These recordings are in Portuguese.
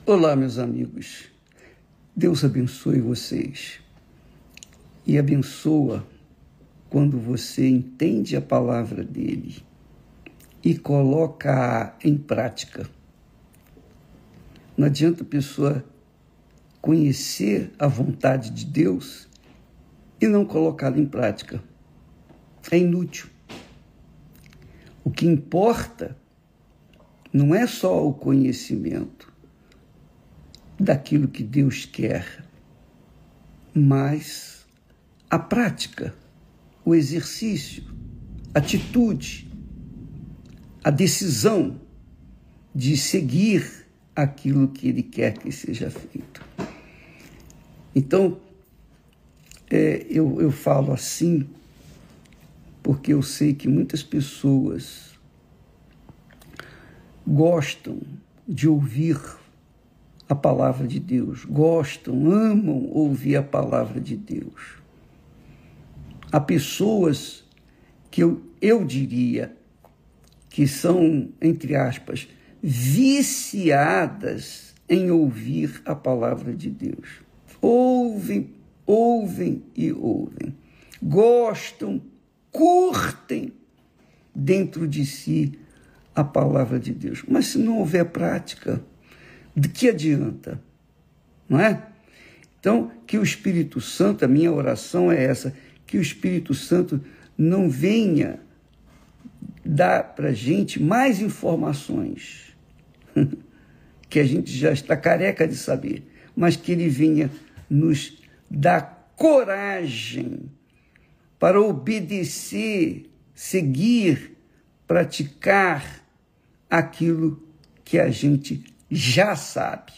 Olá, meus amigos. Deus abençoe vocês e abençoa quando você entende a palavra dele e coloca em prática. Não adianta a pessoa conhecer a vontade de Deus e não colocá-la em prática. É inútil. O que importa não é só o conhecimento daquilo que Deus quer, mas a prática, o exercício, a atitude, a decisão de seguir aquilo que Ele quer que seja feito. Então, eu falo assim porque eu sei que muitas pessoas gostam de ouvir a palavra de Deus, amam ouvir a palavra de Deus. Há pessoas que eu diria que são, entre aspas, viciadas em ouvir a palavra de Deus. Ouvem e ouvem. Gostam, curtem dentro de si a palavra de Deus. Mas se não houver prática, de que adianta? Não é? Então, que o Espírito Santo, a minha oração é essa, que o Espírito Santo não venha dar para a gente mais informações que a gente já está careca de saber, mas que ele venha nos dar coragem para obedecer, seguir, praticar aquilo que a gente já sabe.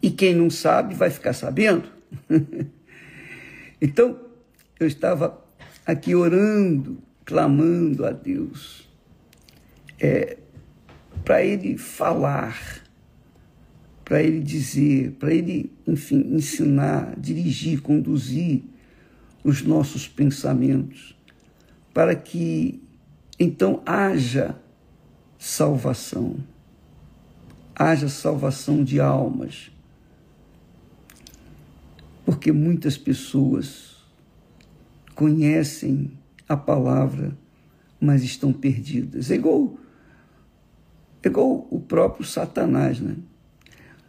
E quem não sabe vai ficar sabendo. Então, eu estava aqui orando, clamando a Deus, para Ele falar, para Ele dizer, para Ele, enfim, ensinar, dirigir, conduzir os nossos pensamentos, para que, então, haja salvação de almas, porque muitas pessoas conhecem a palavra, mas estão perdidas. É igual o próprio Satanás, né?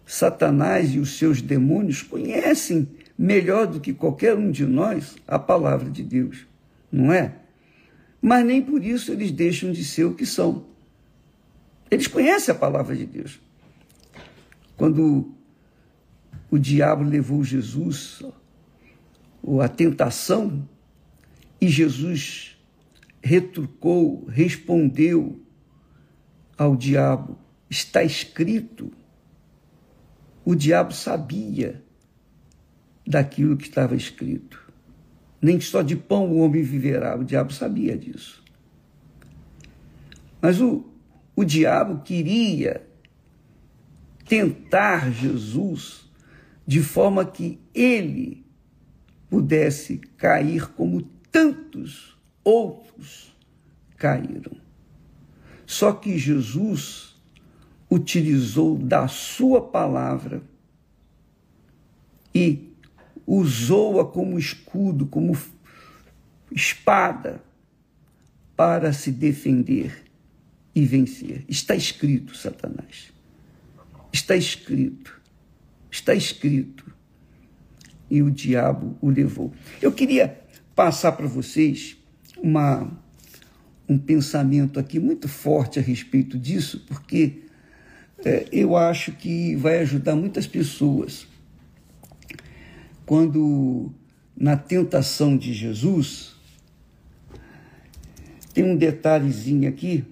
Satanás e os seus demônios conhecem melhor do que qualquer um de nós a palavra de Deus, não é? Mas nem por isso eles deixam de ser o que são. Eles conhecem a palavra de Deus. Quando o diabo levou Jesus à tentação, e Jesus retrucou, respondeu ao diabo, está escrito. O diabo sabia daquilo que estava escrito. Nem só de pão o homem viverá, o diabo sabia disso. Mas o diabo queria tentar Jesus de forma que ele pudesse cair como tantos outros caíram. Só que Jesus utilizou da sua palavra e usou-a como escudo, como espada para se defender e vencer. Está escrito, Satanás. Está escrito. E o diabo o levou. Eu queria passar para vocês um pensamento aqui muito forte a respeito disso, porque eu acho que vai ajudar muitas pessoas. Quando, na tentação de Jesus, tem um detalhezinho aqui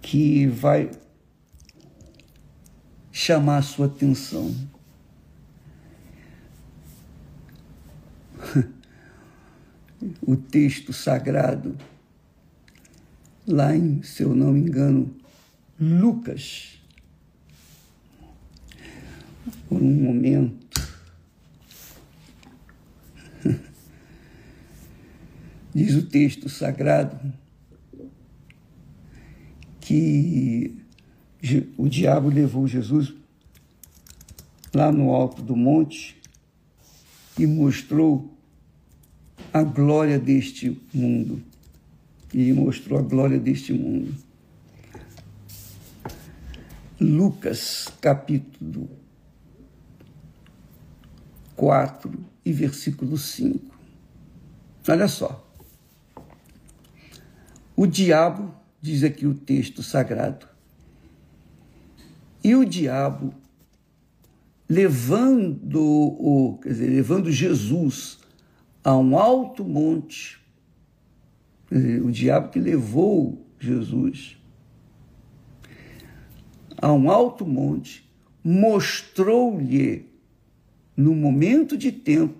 que vai chamar a sua atenção. O texto sagrado, lá em, se eu não me engano, Lucas, por um momento, diz o texto sagrado que o diabo levou Jesus lá no alto do monte e mostrou a glória deste mundo. E mostrou a glória deste mundo. Lucas, capítulo 4 e versículo 5. Olha só. O diabo, diz aqui o texto sagrado, e o diabo, levando Jesus a um alto monte, quer dizer, o diabo que levou Jesus a um alto monte, mostrou-lhe, no momento de tempo,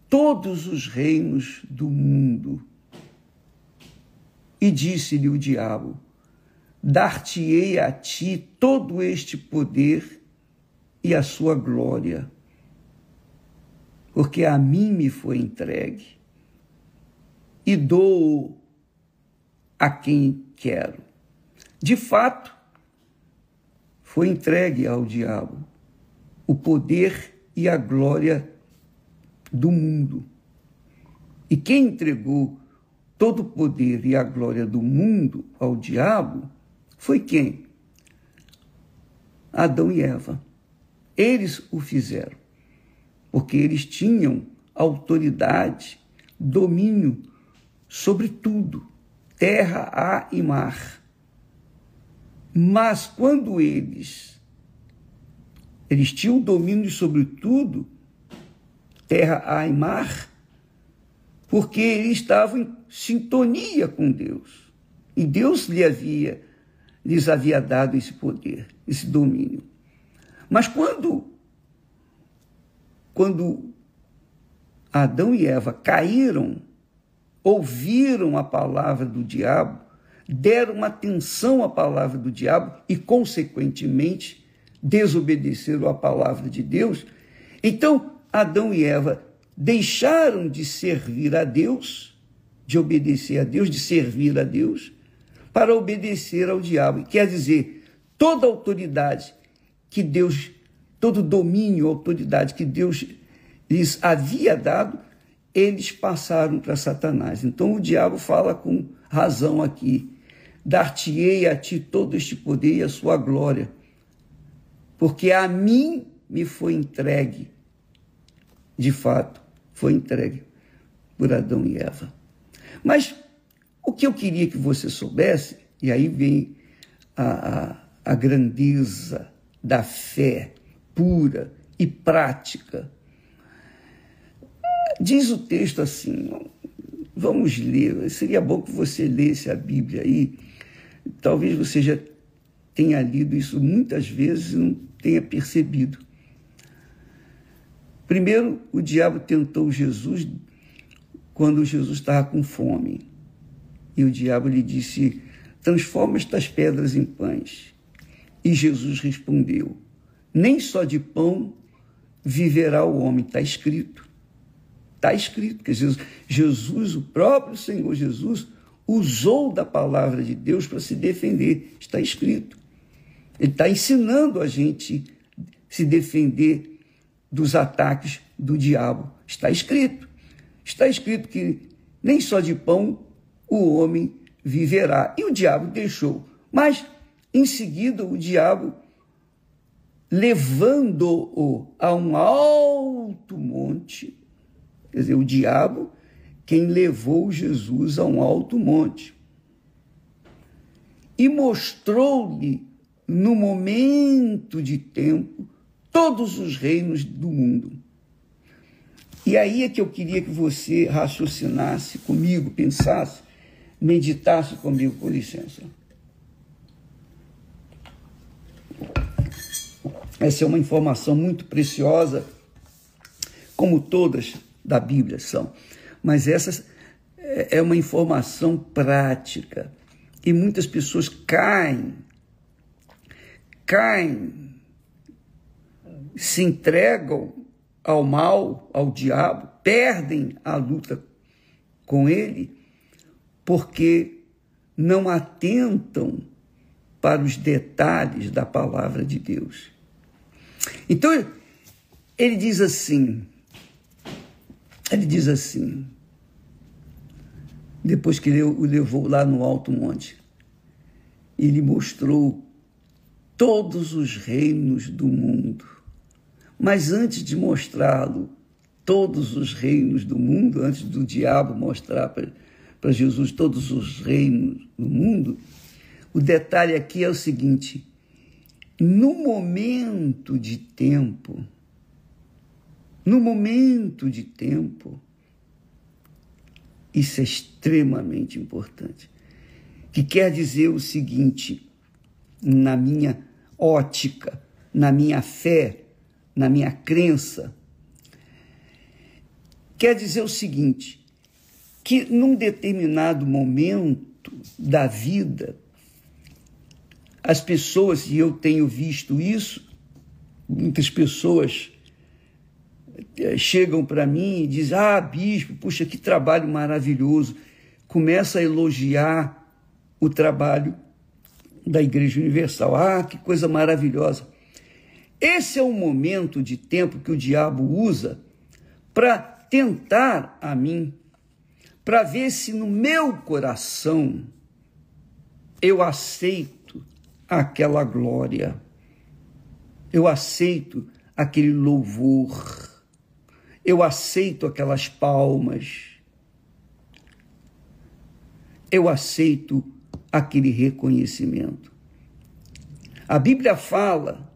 todos os reinos do mundo. E disse-lhe o diabo: dar-te-ei a ti todo este poder e a sua glória, porque a mim me foi entregue, e dou a quem quero. De fato, foi entregue ao diabo o poder e a glória do mundo. E quem entregou todo o poder e a glória do mundo ao diabo foi quem? Adão e Eva. Eles o fizeram, porque eles tinham autoridade, domínio sobre tudo, terra, ar e mar. Mas quando eles tinham domínio sobre tudo, terra, ar e mar, porque eles estavam em sintonia com Deus. E Deus lhes havia dado esse poder, esse domínio. Mas quando Adão e Eva caíram, ouviram a palavra do diabo, deram atenção à palavra do diabo e, consequentemente, desobedeceram à palavra de Deus, então Adão e Eva deixaram de servir a Deus, de obedecer a Deus, de servir a Deus, para obedecer ao diabo. Quer dizer, toda autoridade que Deus, todo domínio, autoridade que Deus lhes havia dado, eles passaram para Satanás. Então o diabo fala com razão aqui: dar-te-ei a ti todo este poder e a sua glória, porque a mim me foi entregue. De fato, foi entregue por Adão e Eva. Mas o que eu queria que você soubesse, e aí vem a grandeza da fé pura e prática. Diz o texto assim, vamos ler, seria bom que você lesse a Bíblia aí, talvez você já tenha lido isso muitas vezes e não tenha percebido. Primeiro, o diabo tentou Jesus quando Jesus estava com fome. E o diabo lhe disse: transforma estas pedras em pães. E Jesus respondeu: nem só de pão viverá o homem. Está escrito. Está escrito que Jesus, o próprio Senhor Jesus, usou da palavra de Deus para se defender. Está escrito. Ele está ensinando a gente se defender dos ataques do diabo. Está escrito. Está escrito que nem só de pão o homem viverá. E o diabo deixou. Mas, em seguida, o diabo, levando-o a um alto monte, quer dizer, o diabo, quem levou Jesus a um alto monte, e mostrou-lhe, no momento de tempo, todos os reinos do mundo. E aí é que eu queria que você raciocinasse comigo, pensasse, meditasse comigo, com licença. Essa é uma informação muito preciosa, como todas da Bíblia são, mas essa é uma informação prática, e muitas pessoas caem, se entregam ao mal, ao diabo, perdem a luta com ele, porque não atentam para os detalhes da palavra de Deus. Então, ele diz assim, depois que ele o levou lá no alto monte, ele mostrou todos os reinos do mundo. Mas antes de mostrá-lo, todos os reinos do mundo, antes do diabo mostrar para Jesus todos os reinos do mundo, o detalhe aqui é o seguinte: no momento de tempo, isso é extremamente importante, que quer dizer o seguinte, na minha ótica, na minha fé, na minha crença, quer dizer o seguinte, que num determinado momento da vida, as pessoas, e eu tenho visto isso, muitas pessoas chegam para mim e dizem: bispo, puxa, que trabalho maravilhoso. Começa a elogiar o trabalho da Igreja Universal. Que coisa maravilhosa. Esse é um momento de tempo que o diabo usa para tentar a mim, para ver se no meu coração eu aceito aquela glória, eu aceito aquele louvor, eu aceito aquelas palmas, eu aceito aquele reconhecimento. A Bíblia fala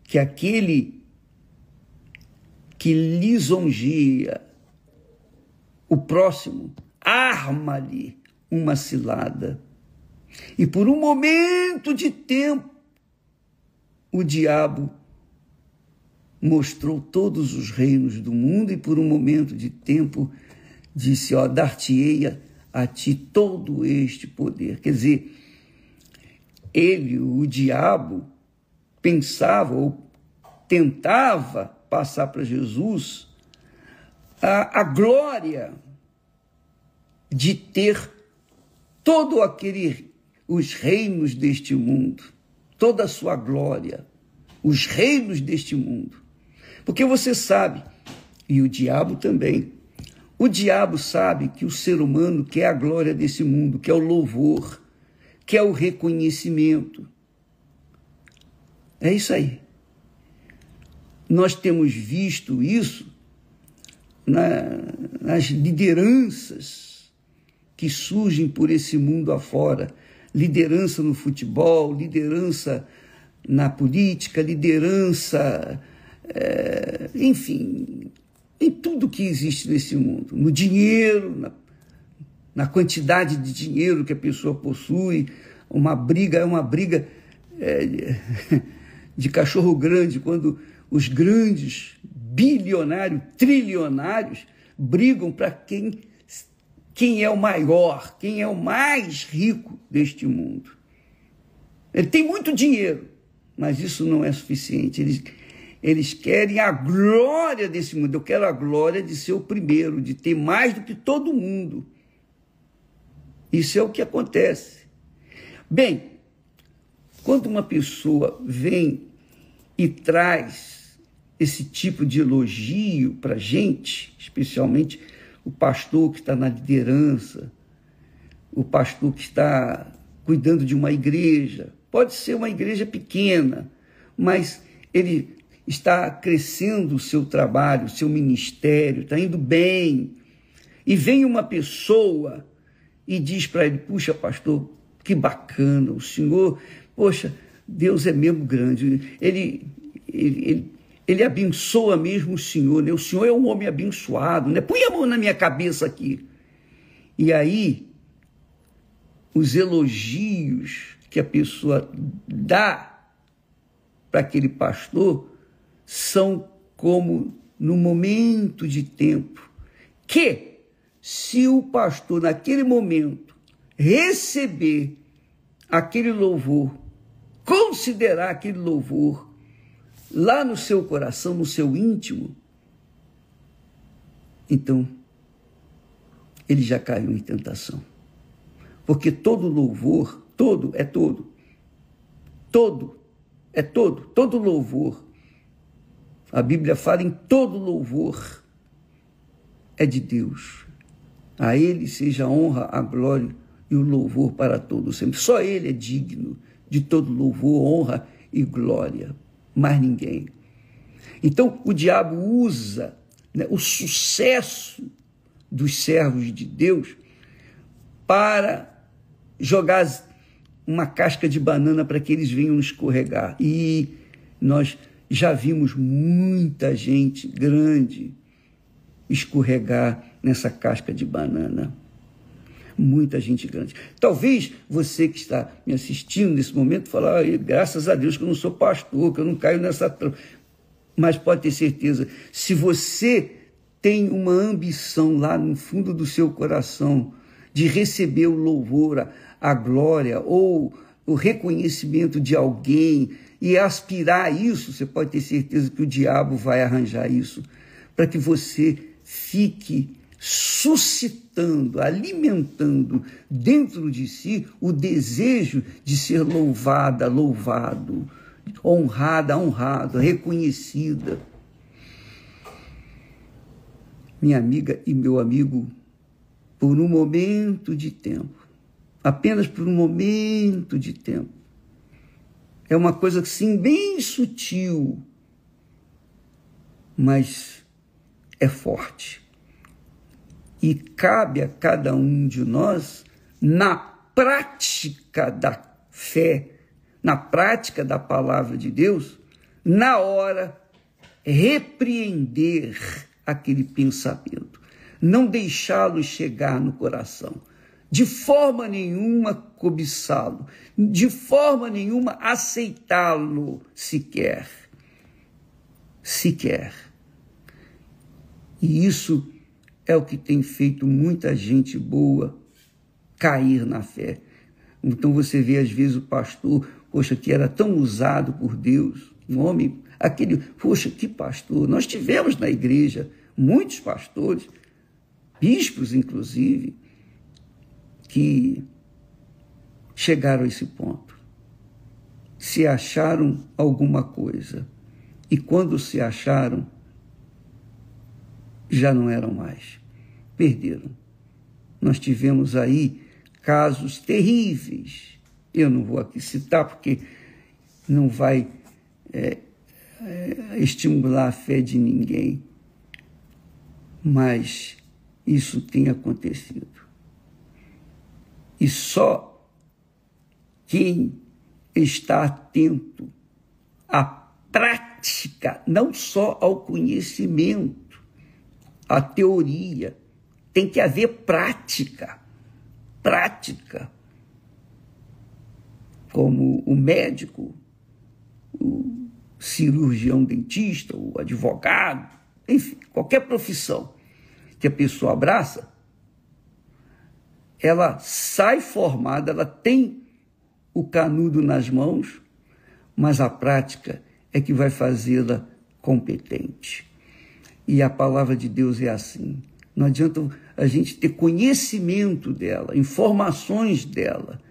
que aquele que lisonjeia o próximo arma-lhe uma cilada. E por um momento de tempo, o diabo mostrou todos os reinos do mundo e por um momento de tempo disse: dar-te-ei a ti todo este poder. Quer dizer, ele, o diabo, pensava ou tentava passar para Jesus a glória de ter todo os reinos deste mundo, toda a sua glória, os reinos deste mundo. Porque você sabe, e o diabo também, o diabo sabe que o ser humano quer a glória desse mundo, quer o louvor, quer o reconhecimento. É isso aí. Nós temos visto isso nas lideranças que surgem por esse mundo afora. Liderança no futebol, liderança na política, liderança, enfim, em tudo que existe nesse mundo. No dinheiro, na quantidade de dinheiro que a pessoa possui. É uma briga de cachorro grande, quando os grandes bilionários, trilionários, brigam para quem é o maior, quem é o mais rico deste mundo. Ele tem muito dinheiro, mas isso não é suficiente. Eles querem a glória desse mundo. Eu quero a glória de ser o primeiro, de ter mais do que todo mundo. Isso é o que acontece. Bem, quando uma pessoa vem e traz esse tipo de elogio para a gente, especialmente o pastor que está na liderança, o pastor que está cuidando de uma igreja, pode ser uma igreja pequena, mas ele está crescendo o seu trabalho, o seu ministério, está indo bem, e vem uma pessoa e diz para ele: puxa, pastor, que bacana, o senhor, poxa, Deus é mesmo grande, ele abençoa mesmo o senhor, né? O senhor é um homem abençoado, né? Põe a mão na minha cabeça aqui. E aí, os elogios que a pessoa dá para aquele pastor são como no momento de tempo, que se o pastor naquele momento receber aquele louvor, considerar aquele louvor lá no seu coração, no seu íntimo, então ele já caiu em tentação. Porque todo louvor, todo, todo louvor. A Bíblia fala em todo louvor é de Deus. A Ele seja a honra, a glória e o louvor para todos sempre. Só Ele é digno de todo louvor, honra e glória, mais ninguém. Então, o diabo usa, né, o sucesso dos servos de Deus para jogar uma casca de banana para que eles venham escorregar. E nós já vimos muita gente grande escorregar nessa casca de banana. Muita gente grande. Talvez você que está me assistindo nesse momento falar, graças a Deus que eu não sou pastor, que eu não caio nessa... Mas pode ter certeza, se você tem uma ambição lá no fundo do seu coração de receber o louvor, a glória ou o reconhecimento de alguém e aspirar a isso, você pode ter certeza que o diabo vai arranjar isso para que você fique suscitando, alimentando dentro de si o desejo de ser louvada, louvado, honrada, honrado, reconhecida. Minha amiga e meu amigo, por um momento de tempo, apenas por um momento de tempo, é uma coisa assim bem sutil, mas é forte. E cabe a cada um de nós, na prática da fé, na prática da palavra de Deus, na hora, repreender aquele pensamento, não deixá-lo chegar no coração, de forma nenhuma cobiçá-lo, de forma nenhuma aceitá-lo sequer. E isso é o que tem feito muita gente boa cair na fé. Então você vê às vezes o pastor, poxa, que era tão usado por Deus, um homem, poxa, que pastor. Nós tivemos na igreja muitos pastores, bispos inclusive, que chegaram a esse ponto. Se acharam alguma coisa. E quando se acharam, já não eram mais. Perderam. Nós tivemos aí casos terríveis. Eu não vou aqui citar porque não vai estimular a fé de ninguém. Mas isso tem acontecido. E só quem está atento à prática, não só ao conhecimento, à teoria, tem que haver prática. Prática. Como o médico, o cirurgião dentista, o advogado, enfim, qualquer profissão que a pessoa abraça, ela sai formada, ela tem o canudo nas mãos, mas a prática é que vai fazê-la competente. E a palavra de Deus é assim. Não adianta a gente ter conhecimento dela, informações dela,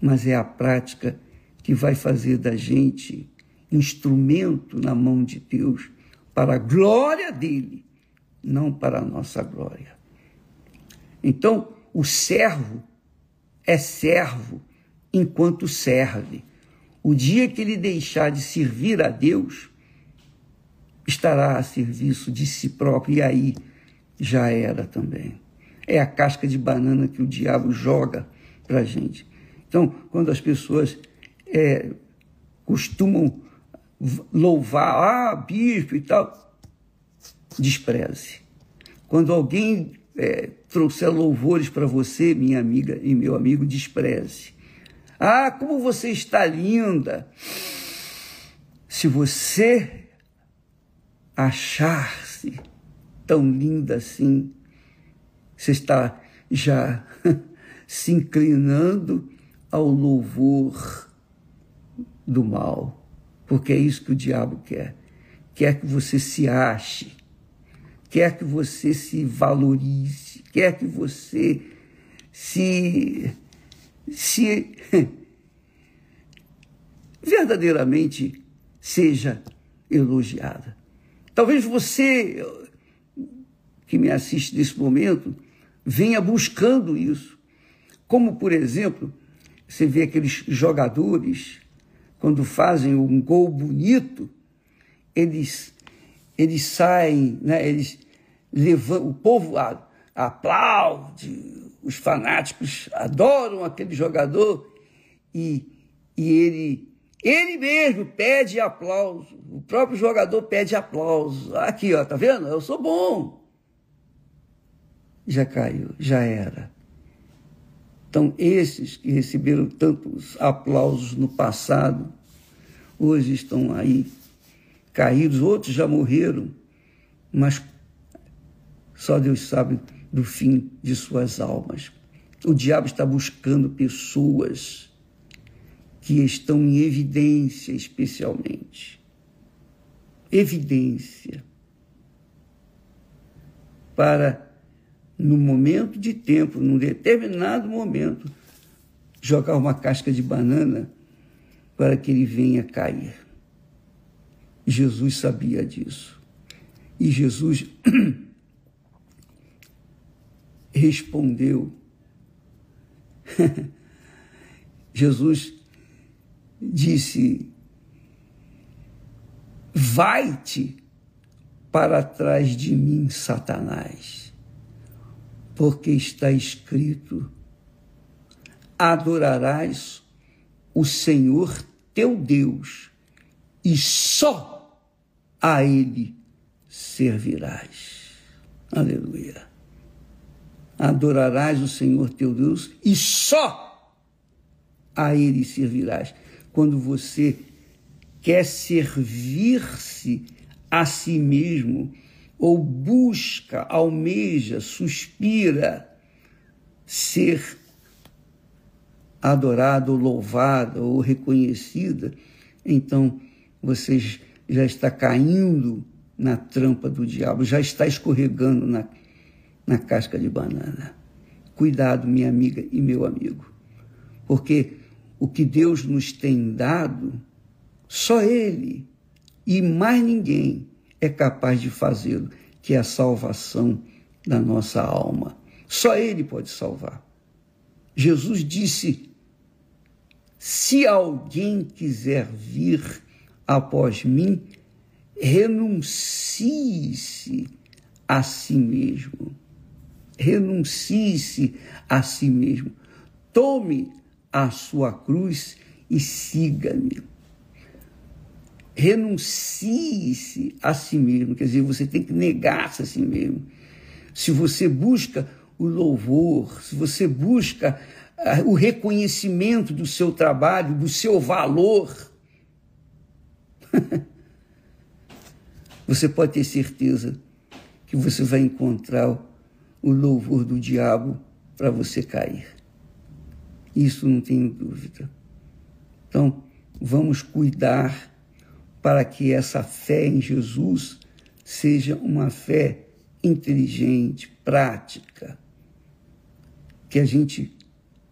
mas é a prática que vai fazer da gente instrumento na mão de Deus para a glória dele, não para a nossa glória. Então, o servo é servo enquanto serve. O dia que ele deixar de servir a Deus, estará a serviço de si próprio, e aí já era também. É a casca de banana que o diabo joga para a gente. Então, quando as pessoas costumam louvar, bispo e tal, despreze. Quando alguém trouxer louvores para você, minha amiga e meu amigo, despreze. Ah, como você está linda! Se você achar-se tão linda assim, você está já se inclinando ao louvor do mal, porque é isso que o diabo quer. Quer que você se ache, quer que você se valorize, quer que você se verdadeiramente seja elogiada. Talvez você que me assiste nesse momento venha buscando isso. Como, por exemplo, você vê aqueles jogadores, quando fazem um gol bonito, eles saem, né? Eles levantam, o povo aplaude, os fanáticos adoram aquele jogador e ele mesmo pede aplauso. O próprio jogador pede aplauso. Aqui, ó, tá vendo? Eu sou bom. Já caiu, já era. Então, esses que receberam tantos aplausos no passado, hoje estão aí caídos, outros já morreram, mas só Deus sabe do fim de suas almas. O diabo está buscando pessoas que estão em evidência, especialmente. Evidência. Para, no momento de tempo, num determinado momento, jogar uma casca de banana para que ele venha cair. Jesus sabia disso. E Jesus respondeu. Jesus disse: vai-te para trás de mim, Satanás, porque está escrito: adorarás o Senhor teu Deus e só a Ele servirás. Aleluia. Adorarás o Senhor teu Deus e só a Ele servirás. Quando você quer servir-se a si mesmo, ou busca, almeja, suspira ser adorado, ou louvado, ou reconhecida, então você já está caindo na trampa do diabo, já está escorregando na casca de banana. Cuidado, minha amiga e meu amigo, porque o que Deus nos tem dado, só Ele e mais ninguém é capaz de fazê-lo, que é a salvação da nossa alma. Só Ele pode salvar. Jesus disse: se alguém quiser vir após mim, renuncie-se a si mesmo. Renuncie-se a si mesmo. Tome a sua cruz e siga-me. Renuncie-se a si mesmo, quer dizer, você tem que negar-se a si mesmo. Se você busca o louvor, se você busca o reconhecimento do seu trabalho, do seu valor, você pode ter certeza que você vai encontrar o louvor do diabo para você cair. Isso não tenho dúvida. Então, vamos cuidar para que essa fé em Jesus seja uma fé inteligente, prática, que a gente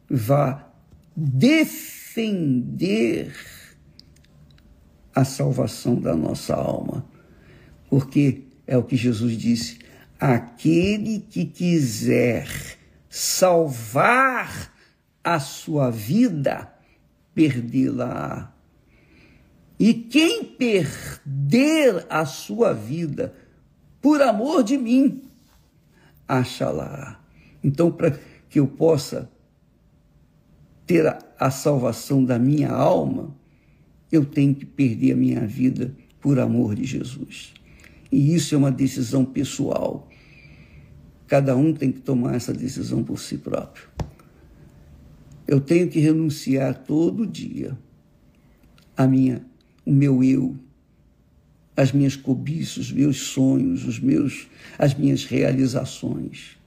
vá defender a salvação da nossa alma, porque é o que Jesus disse: aquele que quiser salvar a sua vida, perdê-la-á. E quem perder a sua vida por amor de mim, achará. Então, para que eu possa ter a salvação da minha alma, eu tenho que perder a minha vida por amor de Jesus. E isso é uma decisão pessoal. Cada um tem que tomar essa decisão por si próprio. Eu tenho que renunciar todo dia o meu eu, as minhas cobiças, os meus sonhos, as minhas realizações.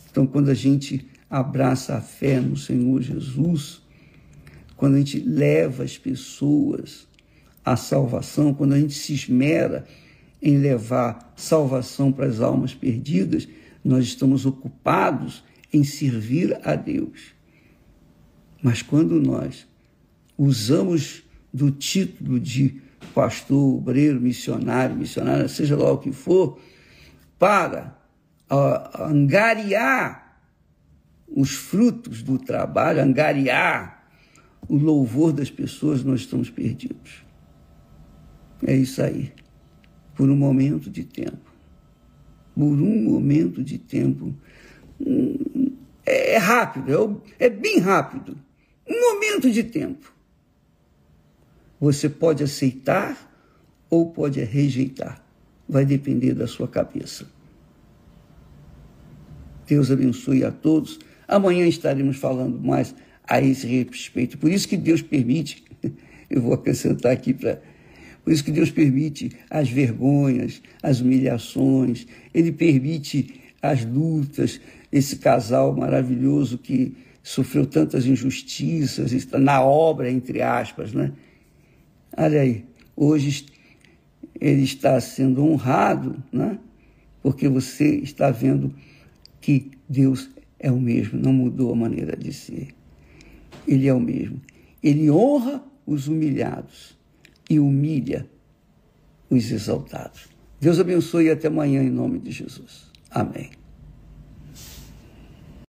Então, quando a gente abraça a fé no Senhor Jesus, quando a gente leva as pessoas à salvação, quando a gente se esmera em levar salvação para as almas perdidas, nós estamos ocupados em servir a Deus. Mas quando nós usamos do título de pastor, obreiro, missionária, seja lá o que for, para angariar os frutos do trabalho, angariar o louvor das pessoas, nós estamos perdidos. É isso aí. Por um momento de tempo. Por um momento de tempo. É rápido, é bem rápido. Um momento de tempo. Você pode aceitar ou pode rejeitar. Vai depender da sua cabeça. Deus abençoe a todos. Amanhã estaremos falando mais a esse respeito. Por isso que Deus permite, eu vou acrescentar aqui por isso que Deus permite as vergonhas, as humilhações, Ele permite as lutas, esse casal maravilhoso que sofreu tantas injustiças, está na obra, entre aspas, né? Olha aí, hoje ele está sendo honrado, né? Porque você está vendo que Deus é o mesmo, não mudou a maneira de ser. Ele é o mesmo. Ele honra os humilhados e humilha os exaltados. Deus abençoe e até amanhã em nome de Jesus. Amém.